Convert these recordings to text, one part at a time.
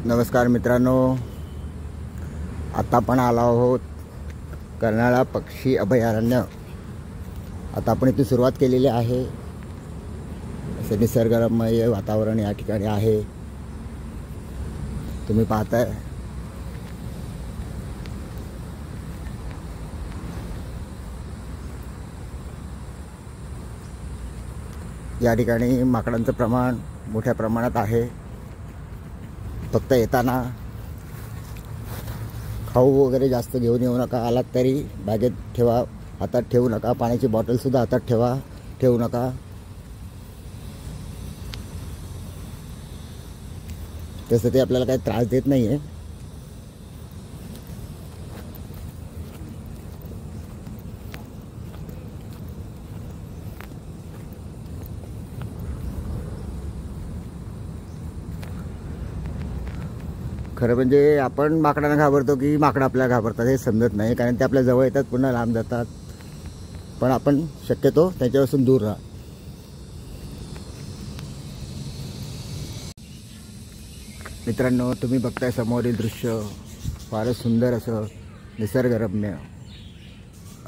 नमस्कार मित्रांनो, आता आपण आलो आहोत कर्नाळा पक्षी अभयारण्य. आता आपण इथे सुरुवात केलेली आहे. असे निसर्गरम्य वातावरण या ठिकाणी आहे, तुम्ही पाहताय. या ठिकाणी माकडांचं प्रमाण मोठ्या प्रमाणात आहे. फक्त येताना खाऊ वगैरे जास्त घेऊन येऊ नका. आलात तरी बॅगेत ठेवा, हातात ठेवू नका. पाण्याची बॉटलसुद्धा हातात ठेवू नका. तसं ते आपल्याला काही त्रास देत नाही आहे. खरं म्हणजे आपण माकडांना घाबरतो की माकडं आपल्याला घाबरतात हे समजत नाही, कारण ते आपल्या जवळ येतात पुन्हा लांब जातात. पण आपण शक्यतो त्याच्यापासून दूर राहा. मित्रांनो, तुम्ही बघताय समोरील दृश्य फारच सुंदर असं निसर्गरम्य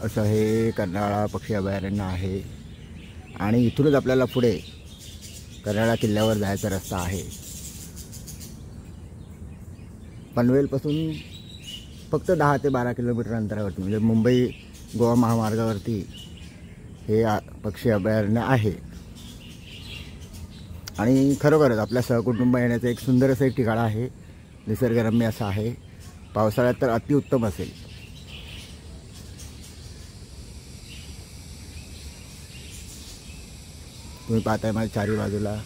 असं हे कर्नाळा पक्षी अभयारण्य आहे. आणि इथूनच आपल्याला पुढे कर्नाळा किल्ल्यावर जायचा रस्ता आहे. पनवेलपासून फक्त 10 ते 12 किलोमीटर अंतरावरती, म्हणजे मुंबई गोवा महामार्गावरती हे पक्षी अभयारण्य आहे. आणि खरोखरच आपल्या सहकुटुंब येण्याचं एक सुंदर असं एक ठिकाण आहे. निसर्गरम्य असं आहे. पावसाळ्यात तर अतिउत्तम असेल. तुम्ही पाहताय माझ्या चारी बाजूला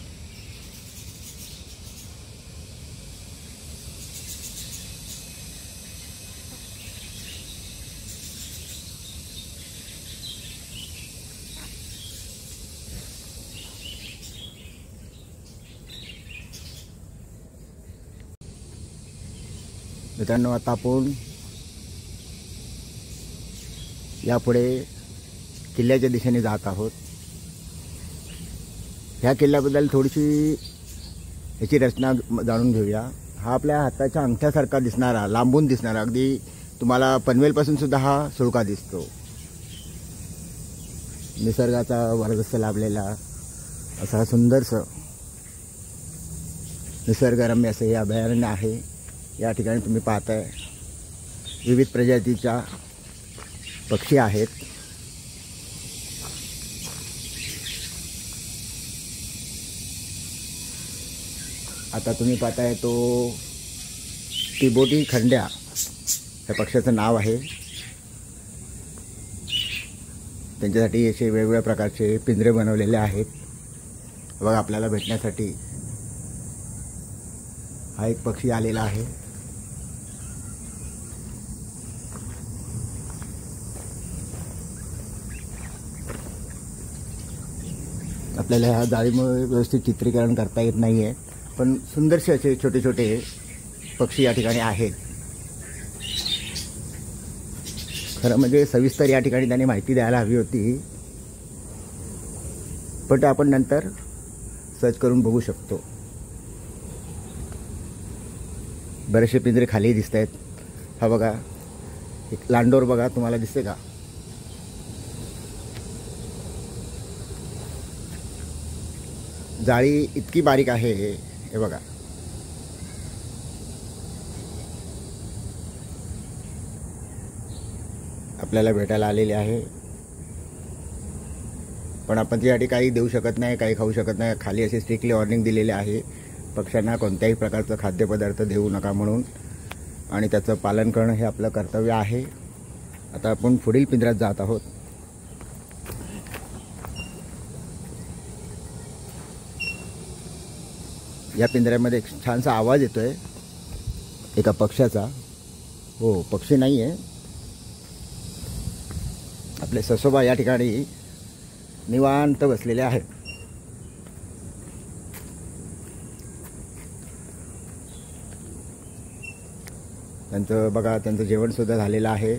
मित्रांनो, आता आपण यापुढे किल्ल्याच्या दिशेने जात आहोत. ह्या किल्ल्याबद्दल थोडीशी ह्याची रचना जाणून घेऊया. हा आपल्या हाताच्या अंगठ्यासारखा दिसणारा, लांबून दिसणारा, अगदी तुम्हाला पनवेलपासून सुद्धा हा सुळका दिसतो. निसर्गाचा वरदस्त लाभलेला असा हा सुंदरसं निसर्गरम्य असं हे अभयारण्य आहे. या ठिकाणी तुम्ही पाहताय विविध प्रजातीच्या पक्षी आहेत. आता तुम्ही पाहताय तो तिबोटी खंड्या या पक्ष्याचं नाव आहे. त्यांच्यासाठी असे वेगवेगळ्या प्रकारचे पिंजरे बनवलेले आहेत. बघा, आपल्याला भेटण्यासाठी हा एक पक्षी आलेला आहे. आपल्याला ह्या जाळीमुळे व्यवस्थित चित्रीकरण करता येत नाही आहे, पण सुंदरसे असे छोटे छोटे पक्षी या ठिकाणी आहेत. खरं म्हणजे सविस्तर या ठिकाणी त्यांनी माहिती द्यायला हवी होती, पण ते आपण नंतर सर्च करून बघू शकतो. बरेचसे पिंजरे खाली दिसत आहेत. हा बघा, एक लांडोर बघा, तुम्हाला दिसते का? जाळी इतकी बारीक आहे, हे बघा. आपल्याला भेटायला आलेली आहे, पण आपण त्यासाठी काही देऊ शकत नाही, काही खाऊ शकत नाही. खाली अशी स्ट्रिक्टली वॉर्निंग दिलेली आहे, पक्ष्यांना कोणत्याही प्रकारचं खाद्यपदार्थ देऊ नका म्हणून. आणि त्याचं पालन करणं हे आपलं कर्तव्य आहे. आता आपण पुढील पिंजऱ्यात जात आहोत. या पिंजऱ्यामध्ये एक छानसा आवाज येतोय एका पक्ष्याचा. हो, पक्षी नाही आहे, आपले ससोबा या ठिकाणी निवांत बसलेले आहेत. त्यांचं बघा, त्यांचं जेवणसुद्धा झालेलं आहे.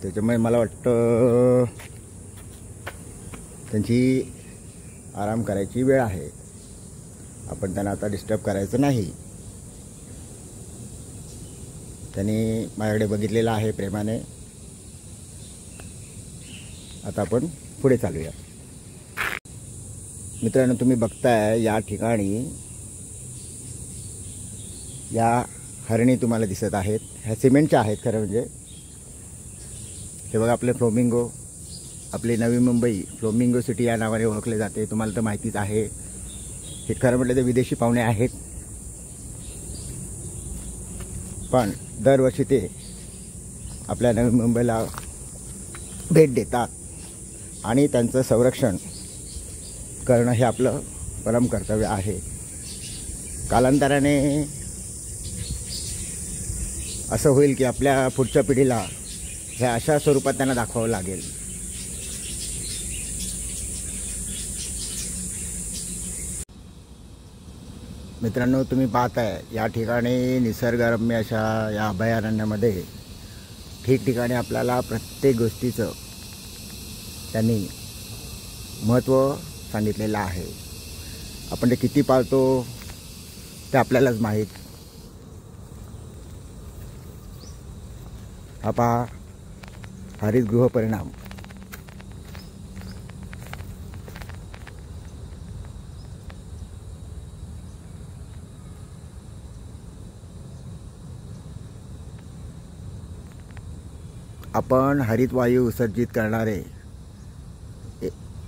त्याच्यामुळे मला वाटतं त्यांची आराम करायची वेळ आहे. आपण त्यांना आता डिस्टर्ब करायचं नाही. त्यांनी माझ्याकडे बघितलेलं आहे प्रेमाने. आता आपण पुढे चालूया. मित्रांनो, तुम्ही बघताय या ठिकाणी या हरणी तुम्हाला दिसत आहेत. ह्या सिमेंटच्या आहेत खरं म्हणजे. हे बघा आपले फ्लोमिंगो, आपली नवी मुंबई फ्लोमिंगो सिटी या नावाने ओळखले जाते. तुम्हाला तर माहितीच आहे. हे खरं म्हटलं तर विदेशी पाहुणे आहेत, पण दरवर्षी ते आपल्या नवी मुंबईला भेट देतात आणि त्यांचं संरक्षण करणं हे आपलं परम कर्तव्य आहे. कालांतराने असं होईल की आपल्या पुढच्या पिढीला ह्या अशा स्वरूपात त्यांना दाखवावं लागेल. मित्रांनो, तुम्ही पाहताय या ठिकाणी निसर्गरम्य अशा या अभयारण्यामध्ये ठिकठिकाणी आपल्याला प्रत्येक गोष्टीचं त्यांनी महत्त्व सांगितलेलं आहे. आपण ते किती पाळतो ते आपल्यालाच माहीत. हा पहा हरितगृह परिणाम. आपण हरित वायू उत्सर्जित करणारे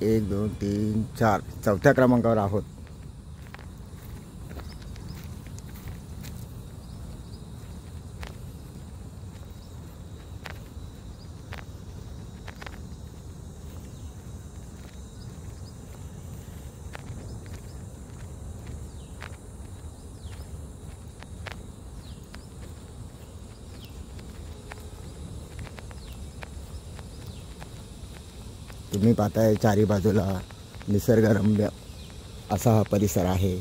1, 2, 3, 4 चौथ्या क्रमांकावर आहोत. तुम्ही पाहताय चारी बाजूला निसर्गरम्य असा हा परिसर आहे.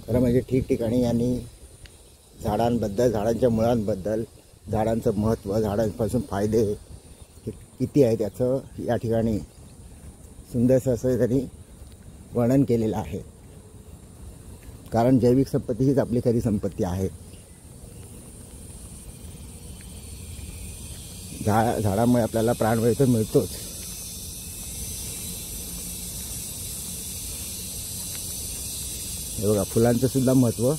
खरं म्हणजे ठिकठिकाणी यांनी झाडांबद्दल, झाडांच्या मुळांबद्दल, झाडांचं महत्त्व, झाडांपासून फायदे किती आहेत याचं या ठिकाणी सुंदरसं असं त्यांनी वर्णन केलेलं आहे. कारण जैविक संपत्ती हीच आपली खरी संपत्ती आहे. झाडामुळे आपल्याला प्राणवायू तर मिळतोच, हे बघा फुलांचं सुद्धा महत्त्व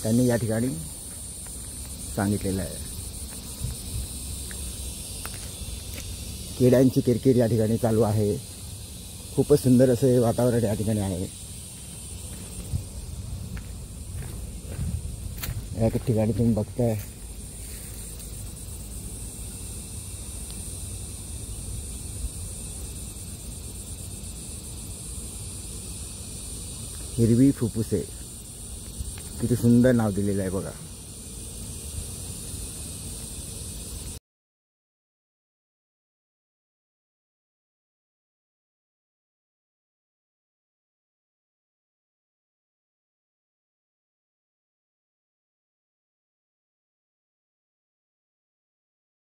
त्यांनी या ठिकाणी सांगितलेलं आहे. किड्यांची किरकिर या ठिकाणी चालू आहे. खूपच सुंदर असे वातावरण या ठिकाणी आहे. या ठिकाणी तुम्ही बघताय हिरवी फुफ्फुसे. किती सुंदर नाव दिलेलं आहे बघा.